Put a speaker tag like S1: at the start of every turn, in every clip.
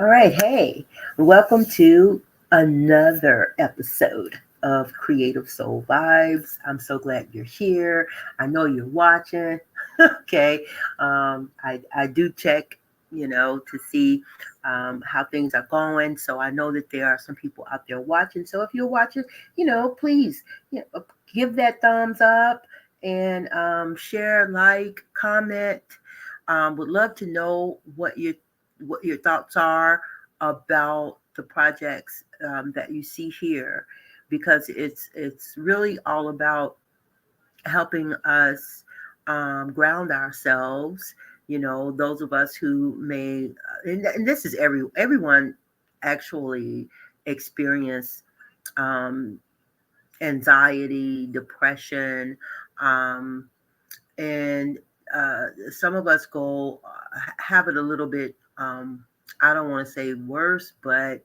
S1: All right, hey, welcome to another episode of Creative Soul Vibes. I'm so glad you're here. I know you're watching. Okay, I do check, to see how things are going. So I know that there are some people out there watching. So if you're watching, please, give that thumbs up and share, like, comment. Would love to know what your thoughts are about the projects that you see here, because it's really all about helping us ground ourselves. Those of us who may, and this is everyone actually experience um, anxiety, depression, um, and some of us have it a little bit. I don't want to say worse, but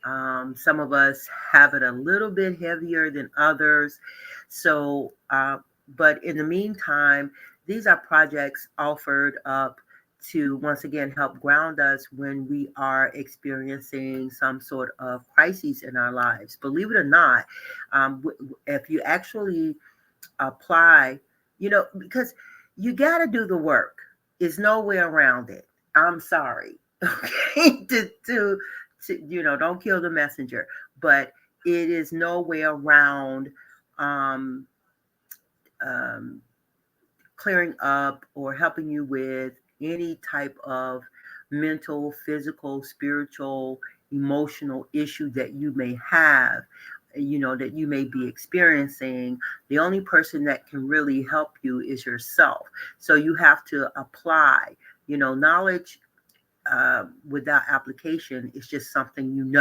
S1: some of us have it a little bit heavier than others. So, but in the meantime, these are projects offered up to once again help ground us when we are experiencing some sort of crises in our lives. Believe it or not, if you actually apply, because you got to do the work. There's no way around it. I'm sorry. Okay. Don't kill the messenger. But it is no way around um, um, clearing up or helping you with any type of mental, physical, spiritual, emotional issue that you may have, that you may be experiencing. The only person that can really help you is yourself. So you have to apply, knowledge without application is just something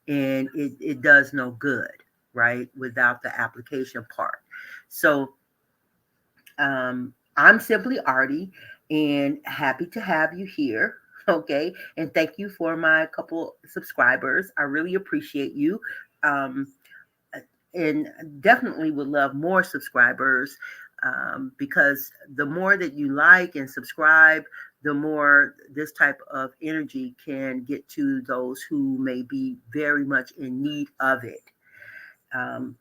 S1: and it does no good, right? Without the application part. So I'm simply Artie and happy to have you here. Okay. And thank you for my couple subscribers. I really appreciate you. Um, and definitely would love more subscribers, because the more that you like and subscribe, the more this type of energy can get to those who may be very much in need of it. Um,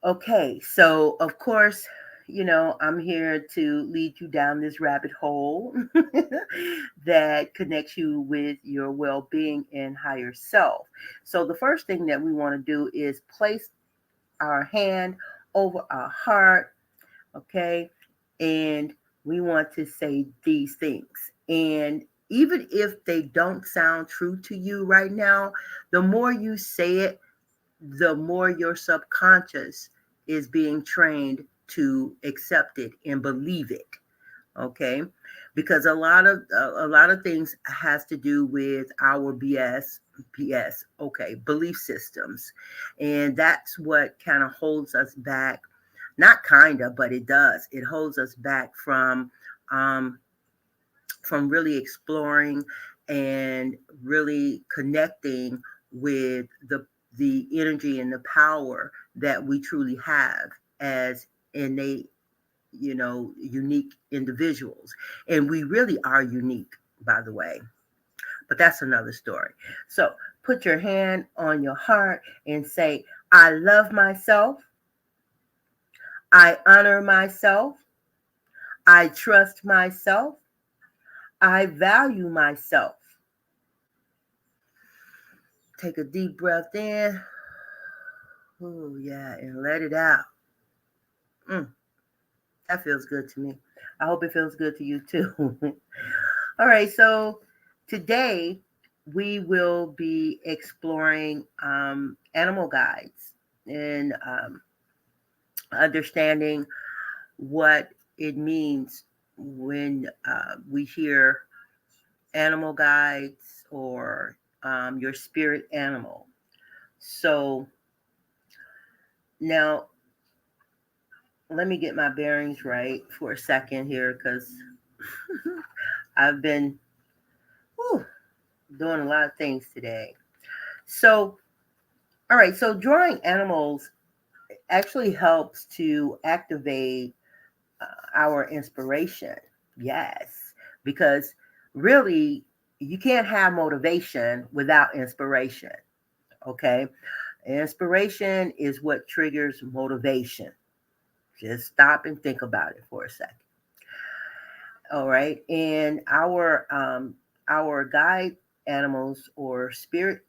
S1: Okay, so of course, I'm here to lead you down this rabbit hole that connects you with your well being and higher self. So, the first thing that we want to do is place our hand over our heart, okay? And we want to say these things. And even if they don't sound true to you right now, the more you say it, the more your subconscious is being trained to accept it and believe it. Okay, because a lot of things has to do with our okay, belief systems, and that's what kind of holds us back. Not kind of, but it does. It holds us back um, from really exploring and really connecting with the energy and the power that we truly have as innate, unique individuals. And we really are unique, by the way. But that's another story. So put your hand on your heart and say, I love myself. I honor myself. I trust myself. I value myself. Take a deep breath in. Oh, yeah, and let it out. Mm, that feels good to me. I hope it feels good to you too. All right, so today we will be exploring animal guides and understanding what it means when we hear animal guides or your spirit animal. So now let me get my bearings right for a second here because I've been whew, doing a lot of things today. So, all right, so drawing animals actually helps to activate our inspiration. Yes, because really, you can't have motivation without inspiration. Okay. Inspiration is what triggers motivation. Just stop and think about it for a second. All right. And our guide animals, or spirit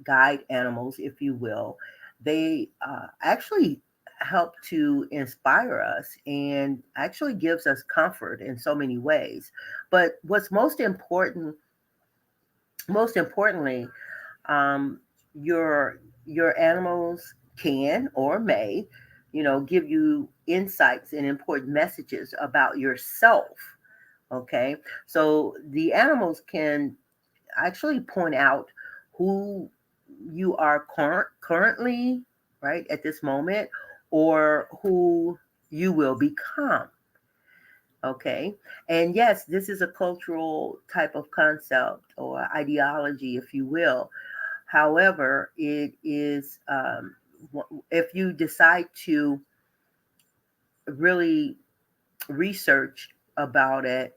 S1: guide animals, if you will, they actually help to inspire us and actually gives us comfort in so many ways. But what's most importantly, um, your animals can or may, give you insights and important messages about yourself. Okay, so the animals can actually point out who you are currently, right, at this moment, or who you will become. Okay, and yes, this is a cultural type of concept or ideology, if you will. However, it is, if you decide to really research about it,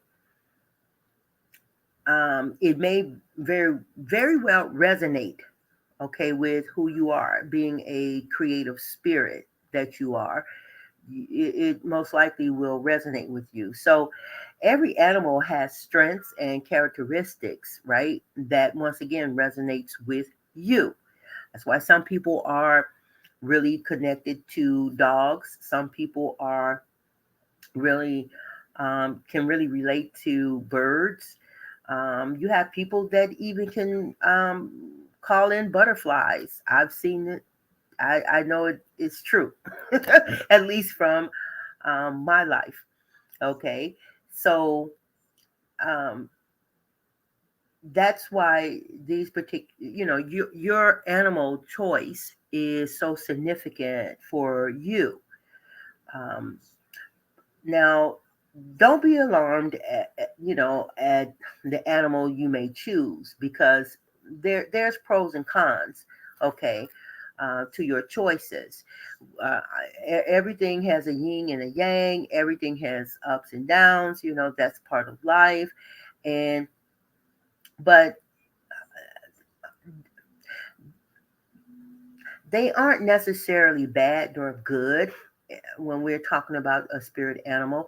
S1: it may very well resonate, okay, with who you are, being a creative spirit that you are. It most likely will resonate with you. So, every animal has strengths and characteristics, right? That once again resonates with you. That's why some people are really connected to dogs. Some people are really can really relate to birds. You have people that even can call in butterflies. I've seen it. I know it's true, at least from my life. Okay, so um, that's why these particular, your animal choice is so significant for you. Um, Now, don't be alarmed at the animal you may choose, because there's pros and cons. Okay, to your choices. Uh, Everything has a yin and a yang. Everything has ups and downs. That's part of life. And but they aren't necessarily bad or good when we're talking about a spirit animal.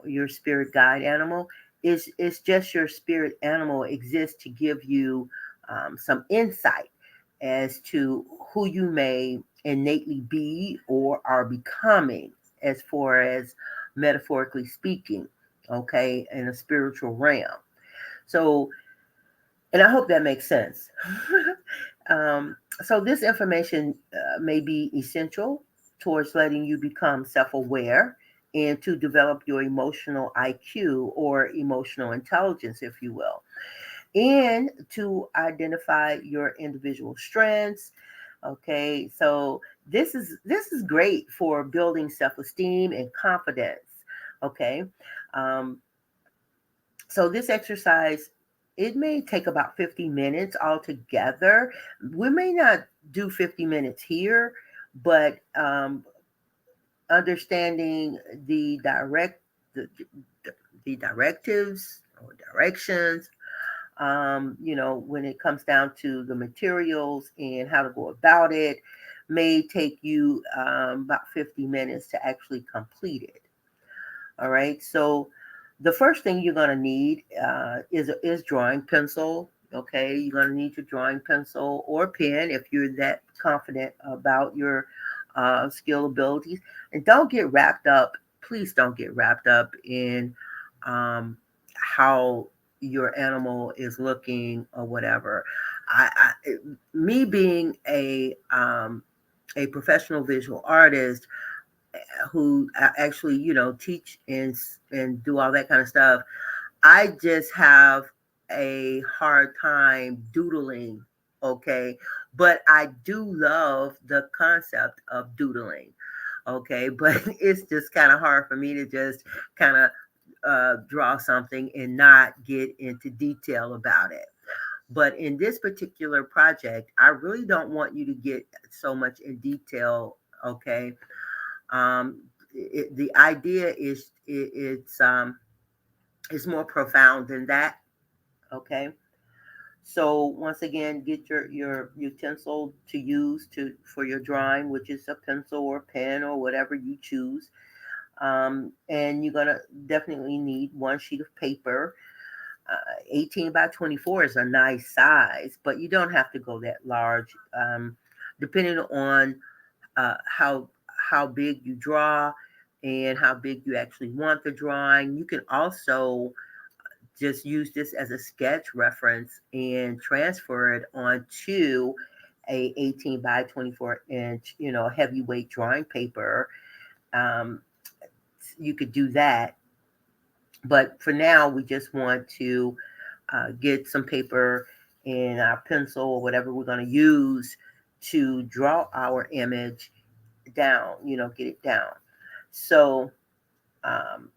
S1: Your spirit guide animal is just your spirit animal exists to give you some insight as to who you may innately be or are becoming, as far as metaphorically speaking, okay, in a spiritual realm. So, and I hope that makes sense. So this information may be essential towards letting you become self-aware and to develop your emotional IQ, or emotional intelligence, if you will, and to identify your individual strengths. Okay, so this is great for building self-esteem and confidence. Okay, um, so this exercise, it may take about 50 minutes altogether. We may not do 50 minutes here, but understanding the, the directives or directions, when it comes down to the materials and how to go about it, may take you about 50 minutes to actually complete it. All right. So the first thing you're going to need is drawing pencil. Okay. You're going to need your drawing pencil or pen if you're that confident about your skill abilities. And don't get wrapped up. Please don't get wrapped up in how your animal is looking or whatever. Me being a professional visual artist who actually, teach and do all that kind of stuff, I just have a hard time doodling. Okay, but I do love the concept of doodling. Okay, but it's just kind of hard for me to just kind of draw something and not get into detail about it. But in this particular project, I really don't want you to get so much in detail. Okay, the idea is it's more profound than that. Okay. So once again, get your utensil to use to for your drawing, which is a pencil or pen or whatever you choose. And you're gonna definitely need one sheet of paper. 18 by 24 is a nice size, but you don't have to go that large. Depending on how big you draw and how big you actually want the drawing, you can also just use this as a sketch reference and transfer it onto a 18 by 24 inch, heavyweight drawing paper. Um, you could do that, but for now, we just want to get some paper and our pencil or whatever we're going to use to draw our image down, get it down. So, um,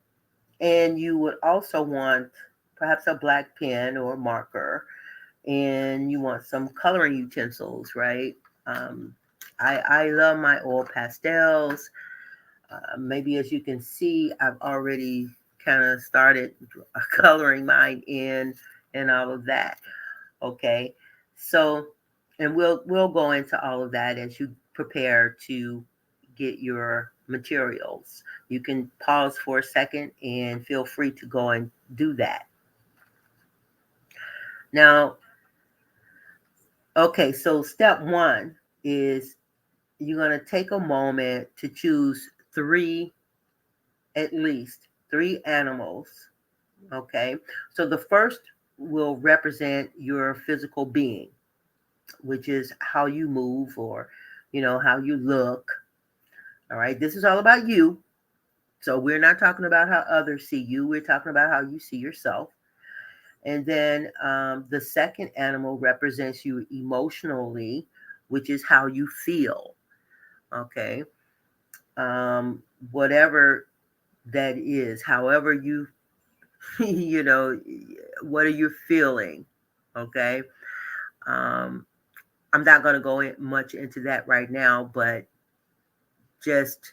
S1: and you would also want perhaps a black pen or marker, and you want some coloring utensils, right? Um, I love my oil pastels. Maybe as you can see, I've already kind of started coloring mine in and all of that. Okay, so and we'll go into all of that as you prepare to get your materials. You can pause for a second and feel free to go and do that. Now, okay, so step one is you're going to take a moment to choose three, at least three animals. Okay, so the first will represent your physical being, which is how you move or, how you look. All right, this is all about you. So we're not talking about how others see you, we're talking about how you see yourself. And then the second animal represents you emotionally, which is how you feel. Okay. Whatever that is, however you, you know, what are you feeling? Okay. Um, I'm not going to go much into that right now, but just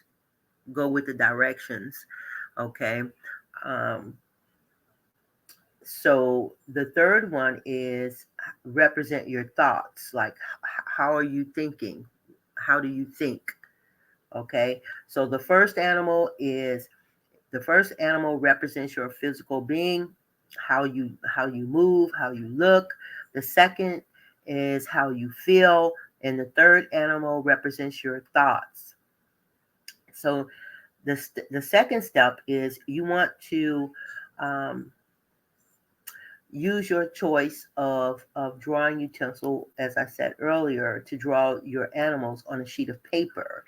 S1: go with the directions. Okay. Um, so the third one is represent your thoughts. Like, how are you thinking? How do you think? Okay. So the first animal represents your physical being, how you move, how you look. The second is how you feel, and the third animal represents your thoughts. So the second step is you want to um, use your choice of drawing utensil, as I said earlier, to draw your animals on a sheet of paper.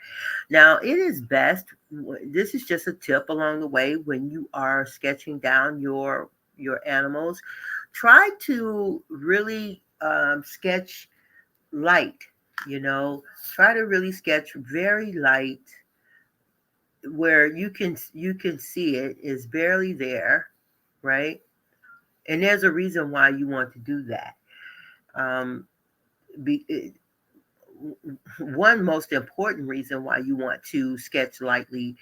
S1: Now, it is best, this is just a tip along the way, when you are sketching down your animals, try to really sketch light, try to really sketch very light where you can see it is barely there, right? And there's a reason why you want to do that. Um, be, One most important reason why you want to sketch lightly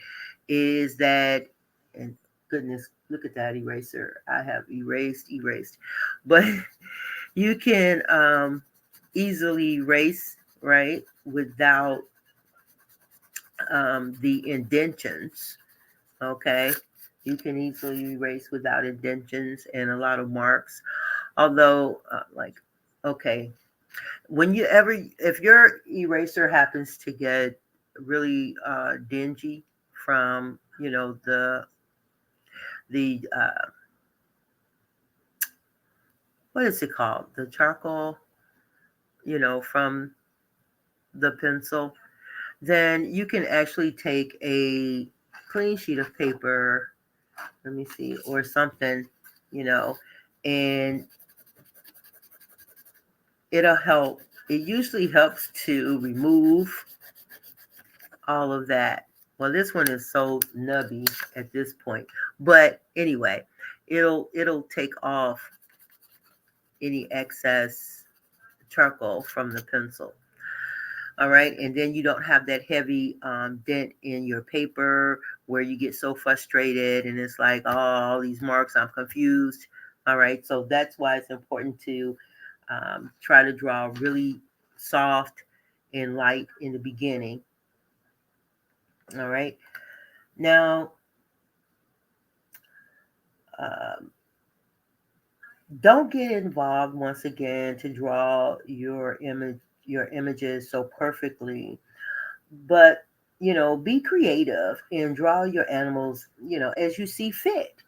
S1: is that, and goodness, look at that eraser. I have erased, but you can easily erase, right, without the indentions. Okay. You can easily erase without indentions and a lot of marks. Although, okay, if your eraser happens to get really dingy from, the what is it called? The charcoal, from the pencil, then you can actually take a clean sheet of paper, let me see, or something, you know, and it'll help. It usually helps to remove all of that. Well, this one is so nubby at this point, but anyway, it'll take off any excess charcoal from the pencil. All right, and then you don't have that heavy dent in your paper where you get so frustrated and it's like, oh, all these marks, I'm confused. All right, so that's why it's important to try to draw really soft and light in the beginning. All right, now um, don't get involved once again to draw your images so perfectly, but be creative and draw your animals as you see fit,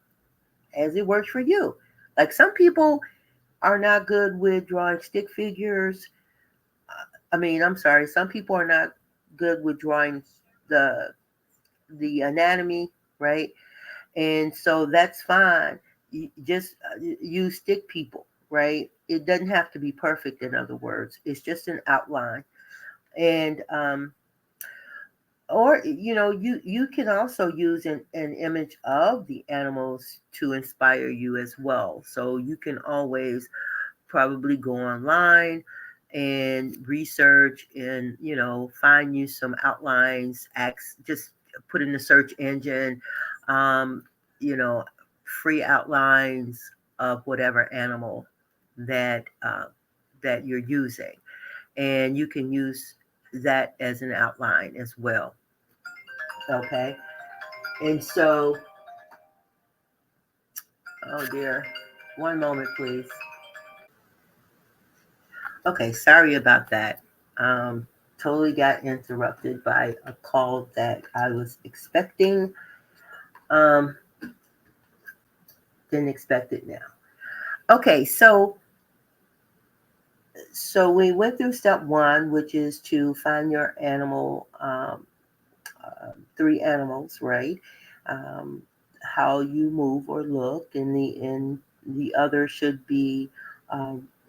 S1: as it works for you. Like some people are not good with drawing stick figures. I mean, I'm sorry, some people are not good with drawing the the anatomy, right? And so that's fine. You just use stick people, right? It doesn't have to be perfect. In other words, it's just an outline. And or you can also use an image of the animals to inspire you as well. So you can always probably go online and research and find you some outlines, just put in the search engine, um, you know free outlines of whatever animal that you're using, and you can use that as an outline as well. Okay. And so, oh dear, one moment please. Okay, sorry about that. Totally got interrupted by a call that I was expecting. Um, didn't expect it now. Okay, so we went through step one, which is to find your animal, three animals, right? Um, how you move or look, and the other should be,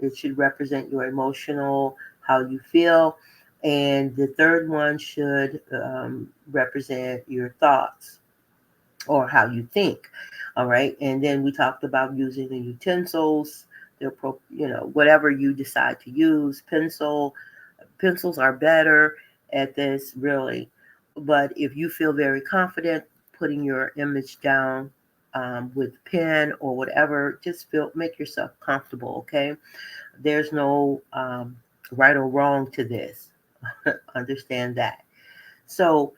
S1: it should represent your emotional, how you feel, and the third one should represent your thoughts or how you think. All right, and then we talked about using the utensils, whatever you decide to use. Pencils are better at this, really. But if you feel very confident putting your image down with pen or whatever, just make yourself comfortable. Okay, there's no right or wrong to this. Understand that. So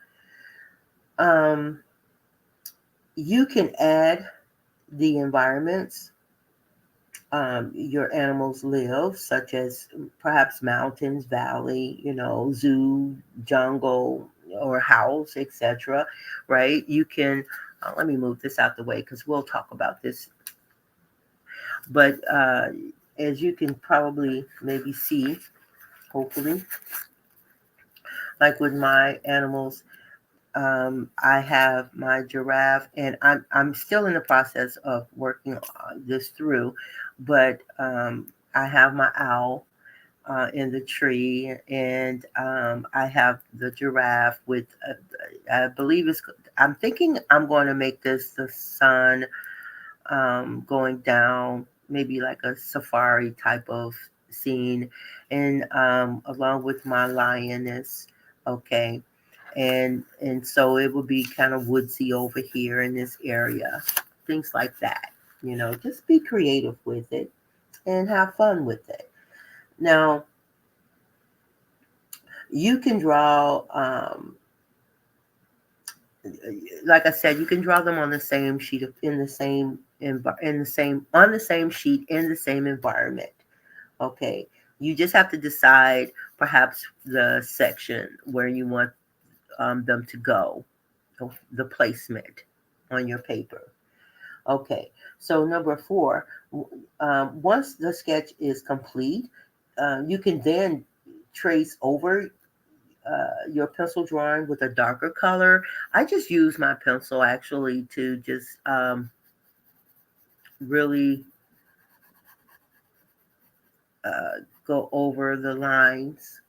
S1: um, you can add the environments your animals live, such as perhaps mountains, valley, zoo, jungle, or house, etc. Right? You can. Let me move this out the way because we'll talk about this. But as you can probably maybe see, hopefully, like with my animals, I have my giraffe, and I'm still in the process of working this through, but I have my owl in the tree, and I have the giraffe with, I believe it's. I'm thinking I'm going to make this the sun going down, maybe like a safari type of scene, and along with my lioness. Okay, and so it will be kind of woodsy over here in this area, things like that. Just be creative with it and have fun with it. Now you can draw, like I said, you can draw them on the same sheet in the same in the same on the same sheet in the same environment. Okay, you just have to decide perhaps the section where you want them to go, the placement on your paper. Okay, so number four, once the sketch is complete, you can then trace over your pencil drawing with a darker color. I just use my pencil actually to just really go over the lines,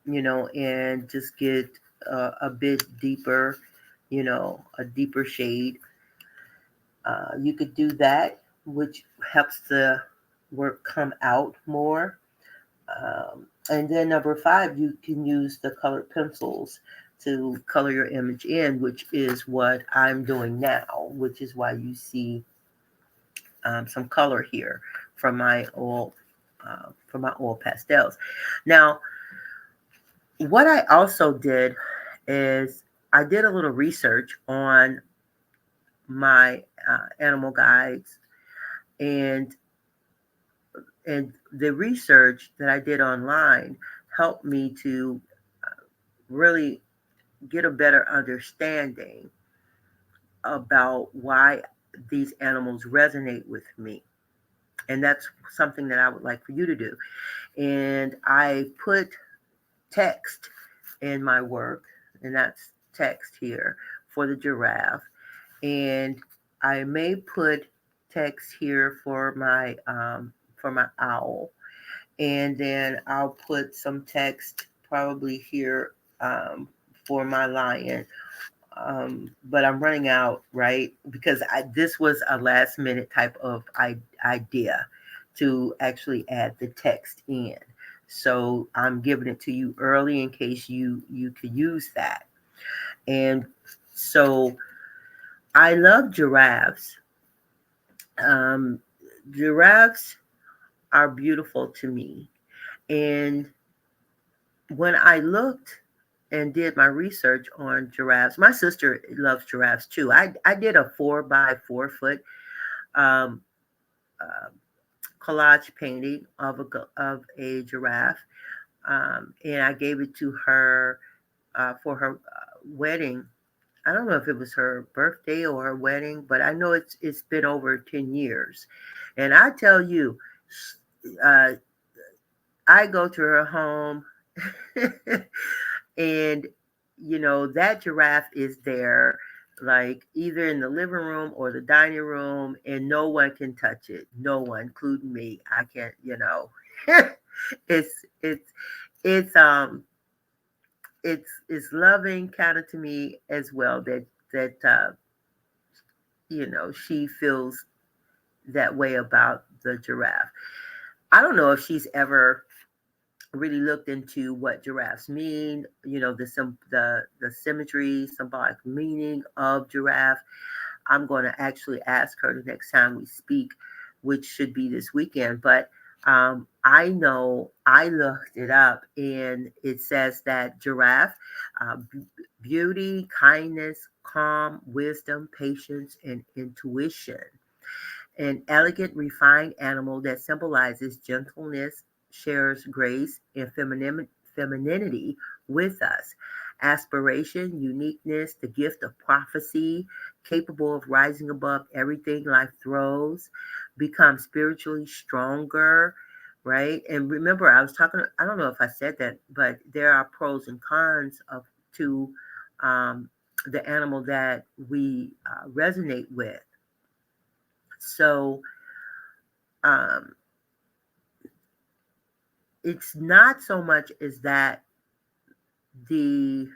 S1: and just get a bit deeper, a deeper shade. You could do that, which helps the work come out more. And then number five, you can use the colored pencils to color your image in, which is what I'm doing now, which is why you see some color here from my oil pastels. Now, what I also did is I did a little research on my animal guides, and the research that I did online helped me to really get a better understanding about why these animals resonate with me. And that's something that I would like for you to do. And I put text in my work, and that's text here for the giraffe. And I may put text here for my owl, and then I'll put some text probably here for my lion. But I'm running out, right? Because this was a last minute type of idea to actually add the text in. So I'm giving it to you early in case you could use that. And so I love giraffes. Um, Giraffes are beautiful to me. And when I looked and did my research on giraffes, my sister loves giraffes too. I did a 4 by 4 foot um, uh, collage painting of a giraffe, and I gave it to her for her wedding. I don't know if it was her birthday or her wedding, but I know it's been over 10 years. And I tell you, uh, I go to her home, and that giraffe is there, like either in the living room or the dining room, and no one can touch it. No one, including me. I can't. it's it's it's it's loving kind of to me as well, that she feels that way about the giraffe. I don't know if she's ever really looked into what giraffes mean, the symmetry, symbolic meaning of giraffe. I'm going to actually ask her the next time we speak, which should be this weekend. But I know I looked it up, and it says that giraffe, uh, beauty, kindness, calm, wisdom, patience, and intuition. An elegant, refined animal that symbolizes gentleness, shares grace and femininity with us. Aspiration, uniqueness, the gift of prophecy, capable of rising above everything life throws, become spiritually stronger, right? And remember, I was talking, I don't know if I said that, but there are pros and cons to um, the animal that we resonate with. So, um, it's not so much as that the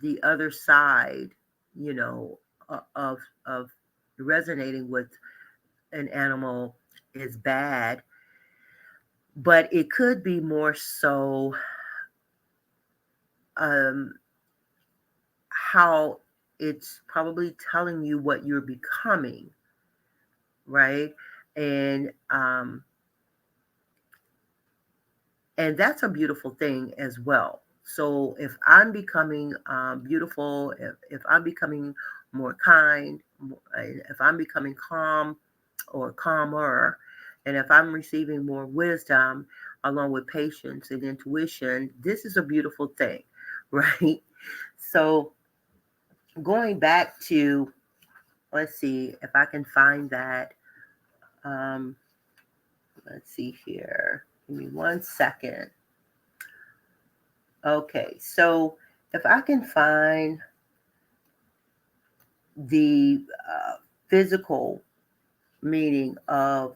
S1: the other side, you know, of resonating with an animal is bad, but it could be more so um, how it's probably telling you what you're becoming, right? And and that's a beautiful thing as well. So if I'm becoming beautiful, if I'm becoming more kind, if I'm becoming calm or calmer, and if I'm receiving more wisdom along with patience and intuition, this is a beautiful thing, right? So going back to, let's see if I can find that. Um, let's see here. Give me 1 second. Okay, so if I can find the physical meaning of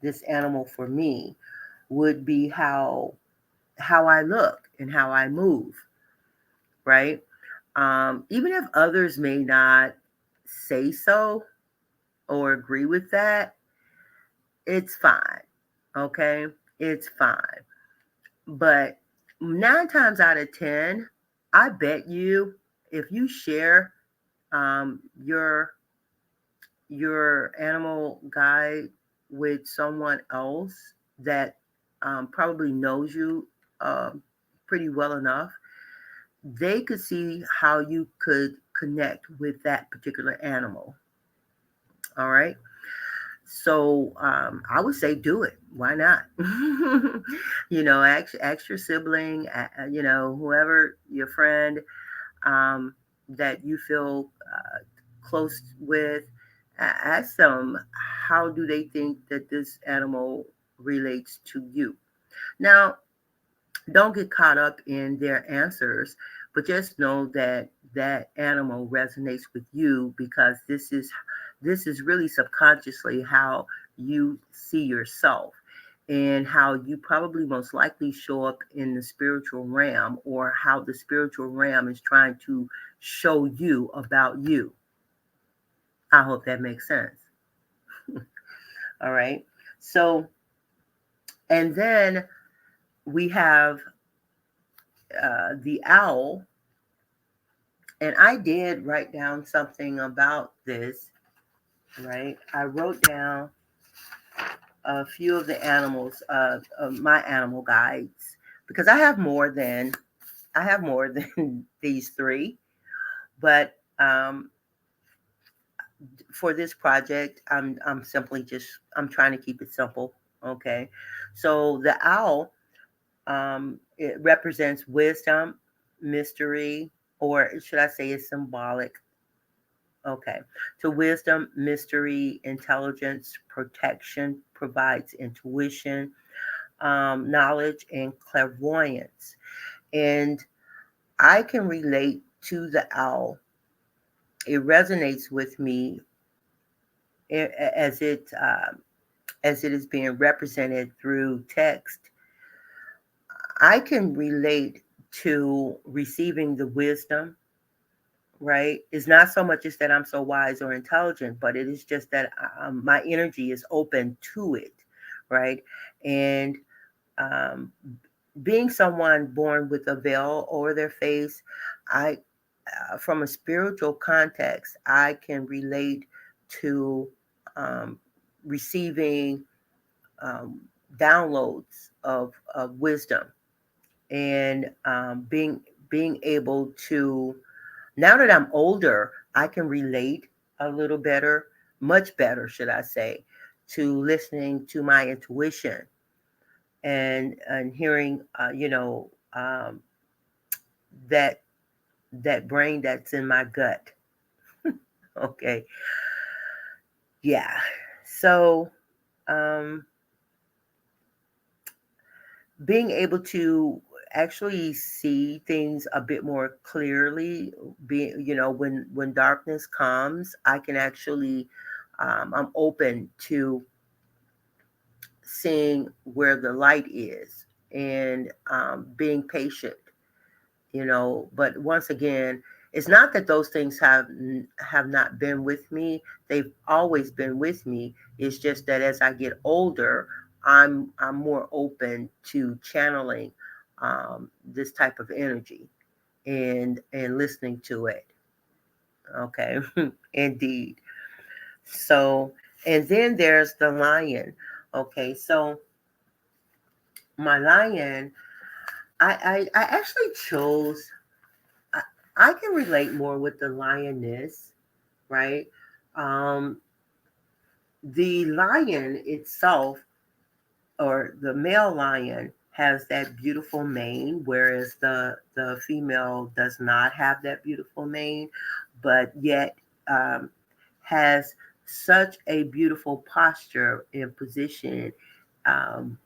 S1: this animal for me, would be how I look and how I move, right? Even if others may not say so or agree with that, it's fine. Okay, it's fine. But 9 times out of 10, I bet you if you share your your animal guide with someone else that probably knows you pretty well enough, they could see how you could connect with that particular animal. All right. So I would say do it. Why not? Ask your sibling, whoever your friend that you feel close with, ask them how do they think that this animal relates to you. Now, don't get caught up in their answers, but just know that that animal resonates with you because this is really subconsciously how you see yourself and how you probably most likely show up in the spiritual realm, or how the spiritual realm is trying to show you about you. I hope that makes sense. All right. So, and then we have the owl. And I did write down something about this, right? I wrote down a few of the animals, of my animal guides, because I have more than these three. But for this project, I'm simply just I'm trying to keep it simple. Okay, so the owl, it represents wisdom, mystery, or should I say, it's symbolic. Okay. So wisdom, mystery, intelligence, protection, provides intuition, knowledge, and clairvoyance. And I can relate to the owl. It resonates with me as it is being represented through text. I can relate to receiving the wisdom, right? It's not so much as that I'm so wise or intelligent, but it is just that my energy is open to it, right? And um, being someone born with a veil over their face, I, from a spiritual context, I can relate to um, receiving um, downloads of wisdom, and being able to, now that I'm older, I can relate a little better, much better, should I say, to listening to my intuition and hearing, that that brain that's in my gut. Okay, yeah. So, um, being able to actually see things a bit more clearly, when darkness comes, I can actually, I'm open to seeing where the light is, and being patient, but once again, it's not that those things have not been with me. They've always been with me. It's just that as I get older, I'm more open to channeling this type of energy and listening to it. Okay. Indeed. So, and then there's the lion. Okay, so my lion, I actually chose, I, I can relate more with the lioness, right? Um, the lion itself, or the male lion, has that beautiful mane, whereas the female does not have that beautiful mane, but yet um, has such a beautiful posture and position um,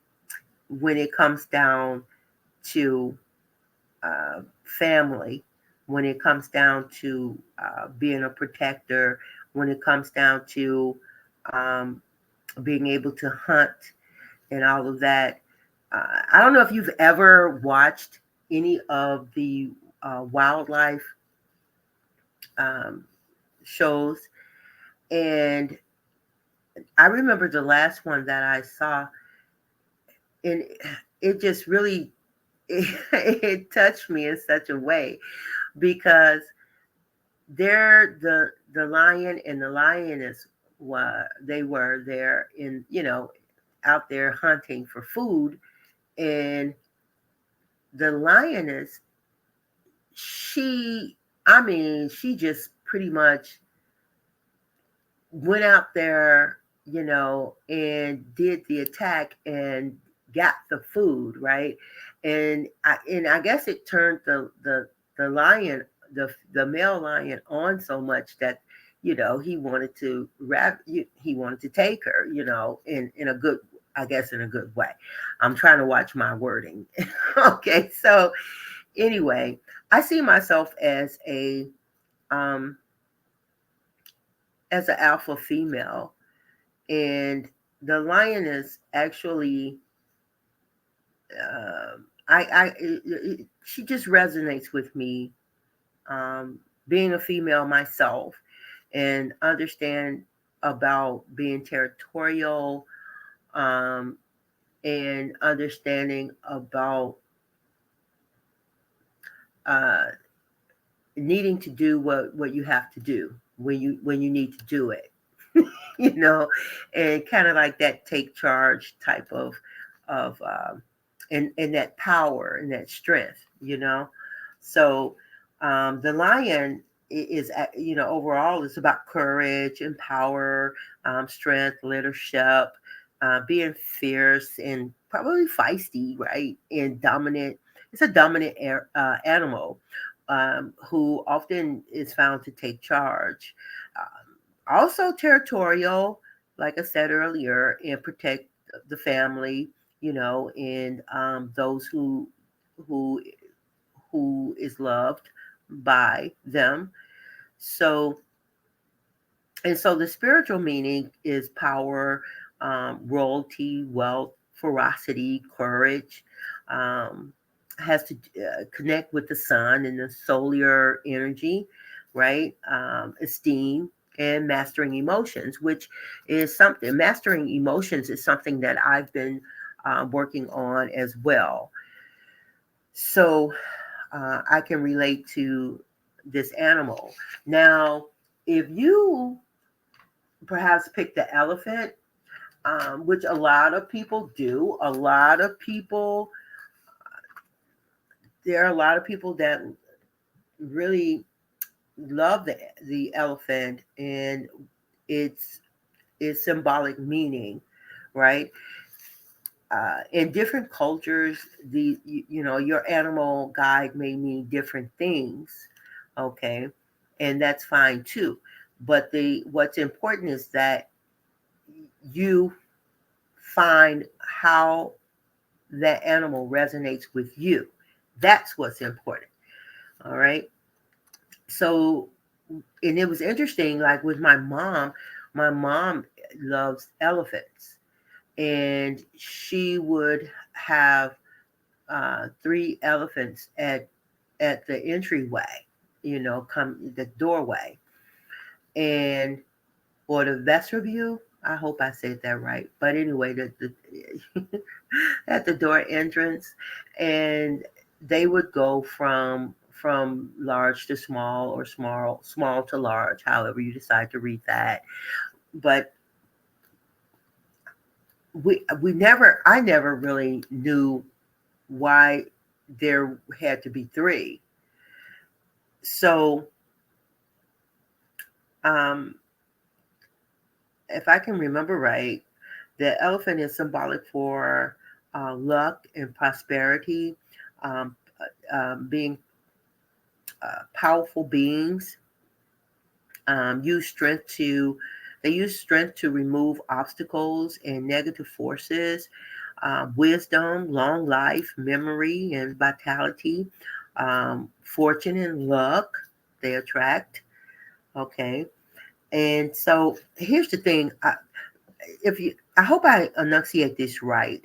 S1: when it comes down to family, when it comes down to being a protector, when it comes down to um, being able to hunt and all of that. I don't know if you've ever watched any of the wildlife um, shows, and I remember the last one that I saw, and it just really it touched me in such a way because the lion and the lioness. they were there out there hunting for food, and the lioness, she, I mean, she just pretty much went out there, and did the attack and got the food, right? And I guess it turned the lion, the male lion, on so much that he wanted to he wanted to take her, in a good, I guess, in a good way. I'm trying to watch my wording. Okay, so anyway, I see myself um as an alpha female, and the lioness actually, she just resonates with me, being a female myself, and understand about being territorial, um, and understanding about uh, needing to do what you have to do when you need to do it. you know, and kind of like that take charge type of and that power and that strength. So the lion is, overall, it's about courage and power, strength, leadership, being fierce and probably feisty, right? And dominant. It's a dominant animal, who often is found to take charge. Also territorial, like I said earlier, and protect the family, and those who who is loved by them. So, and so the spiritual meaning is power, royalty, wealth, ferocity, courage. Um, has to connect with the sun and the solar energy, right? Esteem and mastering emotions, which is something, mastering emotions is something that I've been working on as well. So I can relate to this animal. Now, if you perhaps pick the elephant, which a lot of people do, there are a lot of people that really love the elephant and its its symbolic meaning, right? In different cultures, your animal guide may mean different things, okay, and that's fine too. But the what's important is that you find how that animal resonates with you. That's what's important. All right. So, and it was interesting, like with my mom loves elephants, and she would have three elephants at the entryway, come the doorway, and or the vestibule. I hope I said that right. But anyway, the at the door entrance, and they would go from large to small, or small to large, however you decide to read that. But we never I never really knew why there had to be three. So, um, if I can remember right, the elephant is symbolic for luck and prosperity, um, being powerful beings. Use strength to They use strength to remove obstacles and negative forces. Wisdom, long life, memory, and vitality. Fortune and luck they attract. Okay, and so here's the thing. I hope I enunciate this right.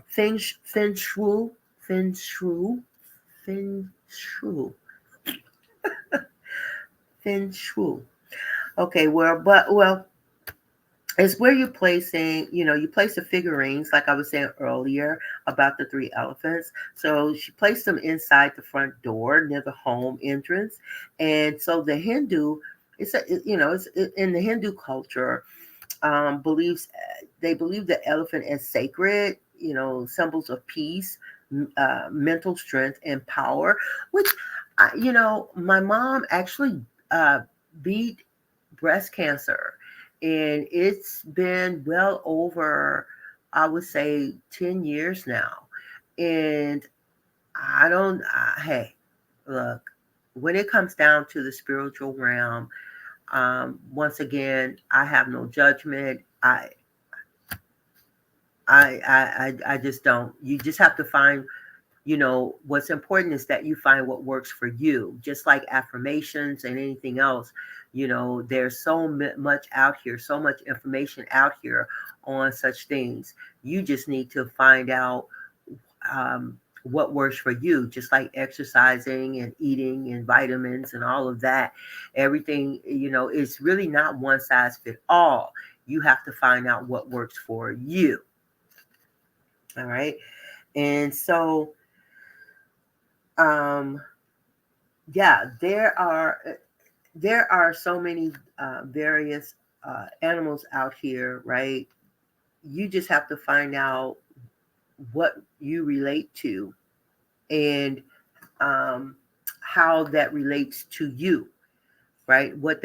S1: Feng Shui, Feng Shui, Feng Shui, Feng Shui. Okay, well, it's where you're placing, you place the figurines, like I was saying earlier about the three elephants. So she placed them inside the front door near the home entrance. And so the Hindu it's in the Hindu culture, believes they believe the elephant as sacred, symbols of peace, mental strength, and power. Which, my mom actually beat breast cancer, and it's been well over, I would say, 10 years now. And I don't. Hey, look, when it comes down to the spiritual realm, once again, I have no judgment. I just don't. You just have to find, what's important is that you find what works for you. Just like affirmations and anything else, there's so much out here, so much information out here on such things. You just need to find out what works for you, just like exercising and eating and vitamins and all of that. Everything, it's really not one size fit all. You have to find out what works for you. All right. And so, um, yeah, there are so many various animals out here, right? You just have to find out what you relate to, and um, how that relates to you, right? What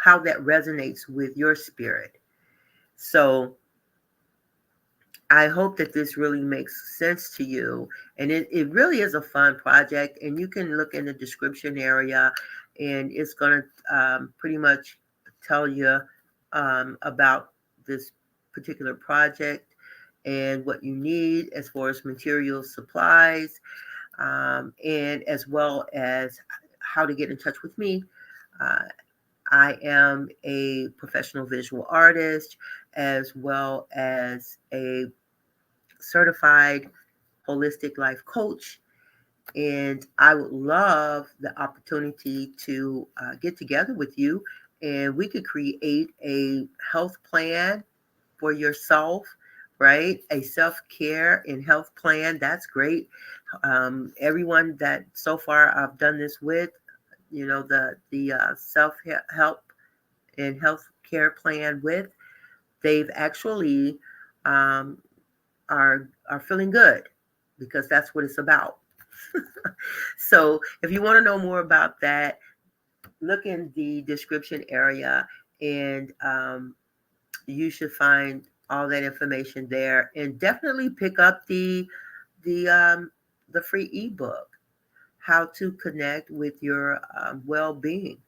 S1: how that resonates with your spirit. So I hope that this really makes sense to you. And it really is a fun project. And you can look in the description area, and it's going to pretty much tell you about this particular project and what you need as far as materials, supplies, and as well as how to get in touch with me. Uh, I am a professional visual artist as well as a certified holistic life coach. And I would love the opportunity to get together with you, and we could create a health plan for yourself, right? A self care and health plan. That's great. Everyone that so far I've done this with, the self help and health care plan with, they've actually um, are feeling good, because that's what it's about. So if you want to know more about that, look in the description area, and you should find all that information there. And definitely pick up the um, the free ebook, How to Connect with Your Well-Being.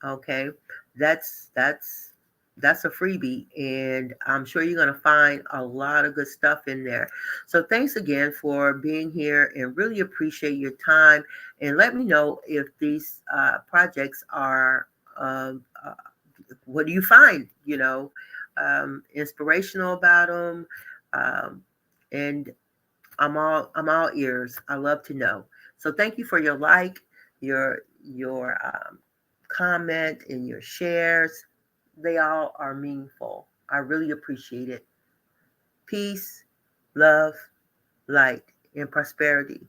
S1: Okay, that's a freebie, and I'm sure you're going to find a lot of good stuff in there. So thanks again for being here, and really appreciate your time. And let me know if these projects are what do you find, inspirational about them. Um, and I'm all ears. I love to know. So thank you for your your comment, and your shares. They all are meaningful. I really appreciate it. Peace, love, light, and prosperity.